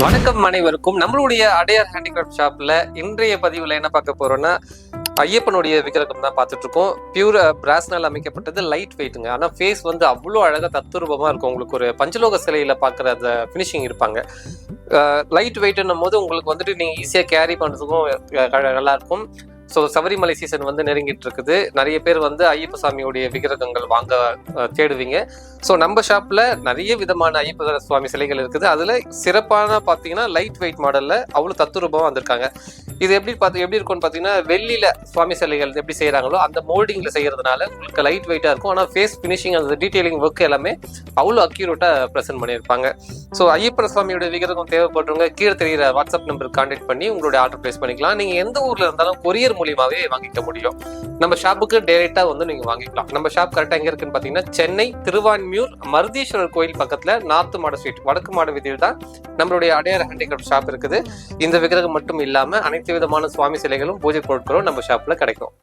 வணக்கம் அனைவருக்கும். நம்மளுடைய அடையார் ஹேண்டிகிராஃப்ட் ஷாப்ல இன்றைய பதிவுல என்ன பார்க்க போறோம்னா, ஐயப்பனுடைய விக்கிரகம் தான் பார்த்துட்டு இருக்கோம். பியூர் பிராஸ்னால் அமைக்கப்பட்டது, லைட் வெயிட்டுங்க. ஆனா ஃபேஸ் வந்து அவ்வளோ அழகா தத்துரூபமா இருக்கும். உங்களுக்கு ஒரு பஞ்சலோக சிலையில பார்க்குற அந்த ஃபினிஷிங் இருப்பாங்க. லைட் வெயிட்னும் போது உங்களுக்கு வந்துட்டு நீங்க ஈஸியா கேரி பண்றதுக்கும் நல்லா இருக்கும். ஸோ சபரிமலை சீசன் வந்து நெருங்கிட்டு இருக்குது. நிறைய பேர் வந்து ஐயப்ப சாமியுடைய விக்கிரகங்கள் வாங்க தேடுவீங்க. ஸோ நம்ம ஷாப்ல நிறைய விதமான ஐயப்ப சுவாமி சிலைகள் இருக்குது. அதுல சிறப்பான பார்த்தீங்கன்னா லைட் வெயிட் மாடல்ல அவ்வளோ தத்துரூபமாக வந்திருக்காங்க. இது எப்படி இருக்கும்னு பார்த்தீங்கன்னா, வெள்ளியில சுவாமி சிலைகள் எப்படி செய்யறாங்களோ அந்த மோல்டிங்ல செய்யறதுனால உங்களுக்கு லைட் வெயிட்டா இருக்கும். ஆனால் ஃபேஸ் ஃபினிஷிங் அந்த டீடைலிங் ஒர்க் எல்லாமே அவ்வளோ அக்யூரேட்டா ப்ரெசென்ட் பண்ணியிருப்பாங்க. ஸோ ஐயப்ப சுவாமியோட விக்கிரகம் தேவைப்படுறவங்க கீழே தெரிகிற வாட்ஸ்அப் நம்பருக்கு கான்டாக்ட் பண்ணி உங்களுடைய ஆர்டர் பிளேஸ் பண்ணிக்கலாம். நீங்க எந்த ஊர்ல இருந்தாலும் கொரியர் மூலியமாவே வாங்கிக்க முடியும். நம்ம ஷாப்புக்கு டைரக்டா வந்து நீங்க வாங்கிக்கலாம். நம்ம ஷாப் கரெக்டா எங்க இருக்குன்னு பாத்தீங்கன்னா, சென்னை திருவான்மியூர் மருதீஸ்வரர் கோயில் பக்கத்துல நார்த் மாட ஸ்ட்ரீட் வடக்கு மாட வீதியில் தான் நம்மளுடைய அடையார் ஹேண்டிகிராஃப்ட் ஷாப் இருக்குது. இந்த விக்கிரகம் மட்டும் இல்லாம அனைத்து விதமான சுவாமி சிலைகளும் பூஜை பொருட்களும் நம்ம ஷாப்ல கிடைக்கும்.